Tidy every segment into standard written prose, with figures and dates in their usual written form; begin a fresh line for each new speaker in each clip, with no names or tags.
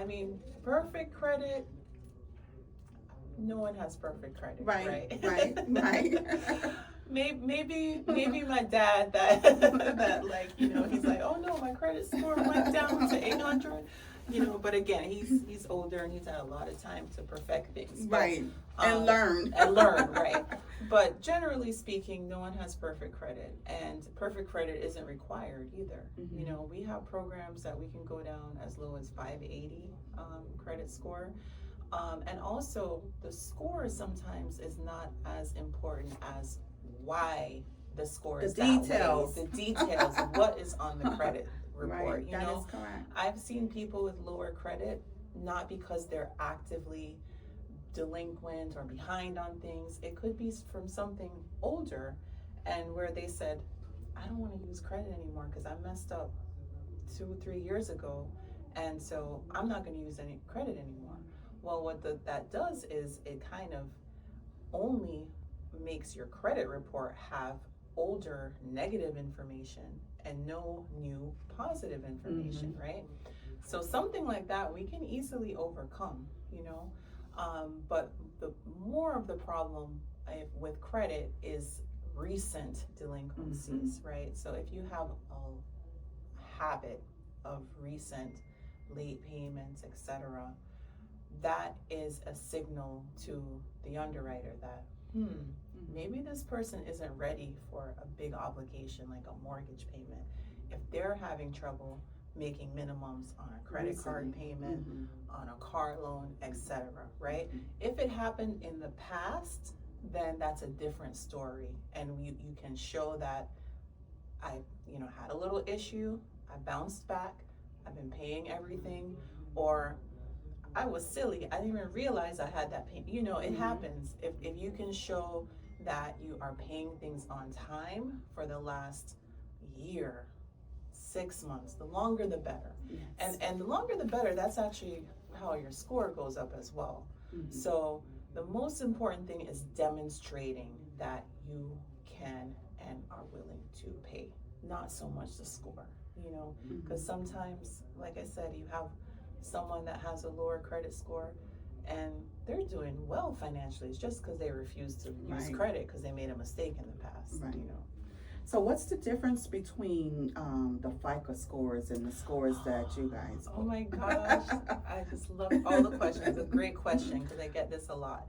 I mean, perfect credit, no one has perfect credit, right?
Right.
Maybe my dad that that like, he's like, oh no, my credit score went down to 800, but again, he's older and he's had a lot of time to perfect things. But,
Right. And learn.
Right? But generally speaking, no one has perfect credit, and perfect credit isn't required either.
Mm-hmm.
We have programs that we can go down as low as 580 credit score. And also, the score sometimes is not as important as why the score is that
details.
way. The details of what is on the credit report.
Right, that is correct.
I've seen people with lower credit not because they're actively delinquent or behind on things. It could be from something older, and where they said, I don't want to use credit anymore because I messed up 2 or 3 years ago, and so I'm not going to use any credit anymore. Well, what that does is it kind of only makes your credit report have older negative information and no new positive information, right? So something like that we can easily overcome, but the more of the problem with credit is recent delinquencies, right? So if you have a habit of recent late payments, etc., that is a signal to the underwriter that maybe this person isn't ready for a big obligation like a mortgage payment. If they're having trouble making minimums on a credit card payment, on a car loan, etc., right? If it happened in the past, then that's a different story, and you can show that I had a little issue, I bounced back, I've been paying everything, or I was silly, I didn't even realize I had that pain. It happens. If you can show that you are paying things on time for the last year, 6 months, the longer the better.
Yes.
And the longer the better, that's actually how your score goes up as well. So the most important thing is demonstrating that you can and are willing to pay, not so much the score, because sometimes, like I said, you have someone that has a lower credit score and they're doing well financially. It's just because they refuse to use credit because they made a mistake in the past.
So what's the difference between the FICO scores and the scores that you guys
Oh my gosh, I just love all the questions. It's a great question because I get this a lot.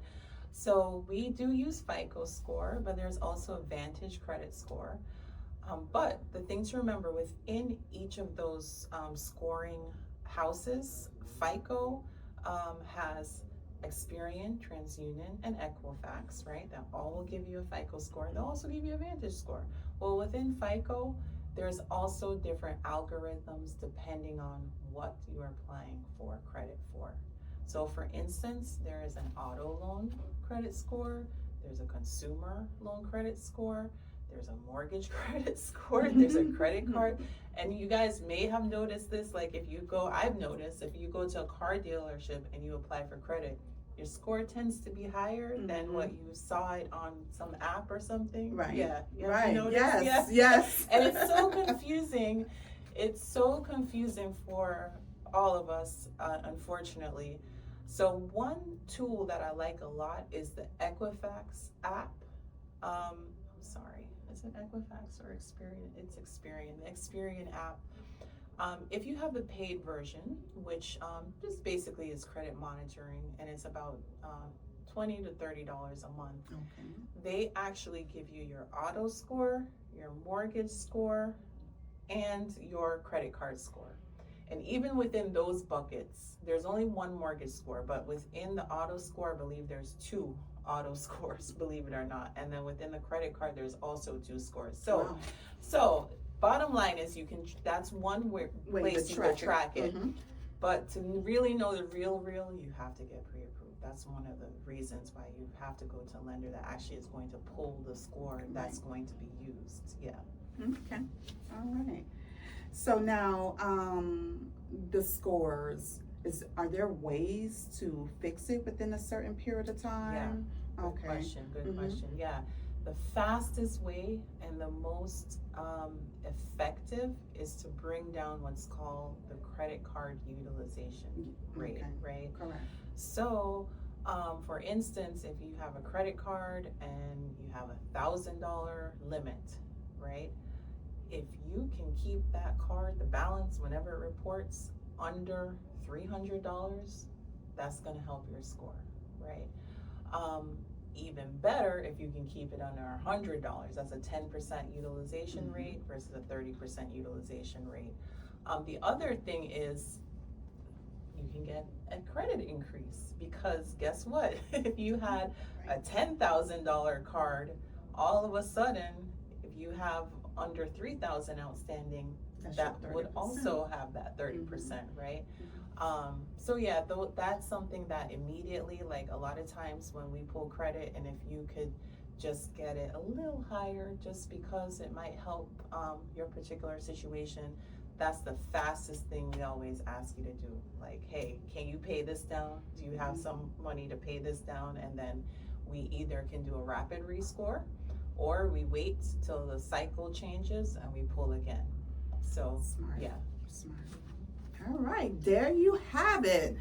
So we do use FICO score, but there's also Vantage credit score. But the thing to remember, within each of those scoring houses, FICO has Experian, TransUnion, and Equifax, right? That all will give you a FICO score. They'll also give you a Vantage score. Well, within FICO, there's also different algorithms depending on what you are applying for credit for. So for instance, there is an auto loan credit score, there's a consumer loan credit score, there's a mortgage credit score, there's a credit card. And you guys may have noticed this, like I've noticed if you go to a car dealership and you apply for credit, your score tends to be higher than what you saw it on some app or something.
Right.
Yeah.
Right.
Yes. And it's so confusing. It's so confusing for all of us, unfortunately. So one tool that I like a lot is the Equifax app. I'm sorry, is it Equifax or Experian? It's Experian, the Experian app. If you have the paid version, which just basically is credit monitoring, and it's about $20 to $30 a month.
Okay.
They actually give you your auto score, your mortgage score, and your credit card score. And even within those buckets, there's only one mortgage score, but within the auto score, I believe there's 2 auto scores, believe it or not. And then within the credit card, there's also 2 scores. So bottom line is that's one place you can track it. But to really know the real, you have to get pre-approved. That's one of the reasons why you have to go to a lender that actually is going to pull the score that's going to be used. Yeah.
Okay. All right. So now, the scores, are there ways to fix it within a certain period of time?
Yeah. Good question. Yeah. The fastest way and the most effective is to bring down what's called the credit card utilization rate,
Okay.
right?
Correct.
So, for instance, if you have a credit card and you have $1,000 limit, right? If you can keep that card, the balance, whenever it reports under $300, that's gonna help your score, right? Even better if you can keep it under $100. That's a 10% utilization rate versus a 30% utilization rate. The other thing is you can get a credit increase, because guess what? If you had a $10,000 card, all of a sudden, if you have under 3,000 outstanding,
That's
that
your
would
30%.
also have that 30%, right? So yeah, that's something that immediately, like a lot of times when we pull credit, and if you could just get it a little higher, just because it might help your particular situation, that's the fastest thing we always ask you to do. Like, hey, can you pay this down? Do you have some money to pay this down? And then we either can do a rapid rescore, or we wait till the cycle changes and we pull again. So
Smart.
yeah.
Smart. All right, there you have it.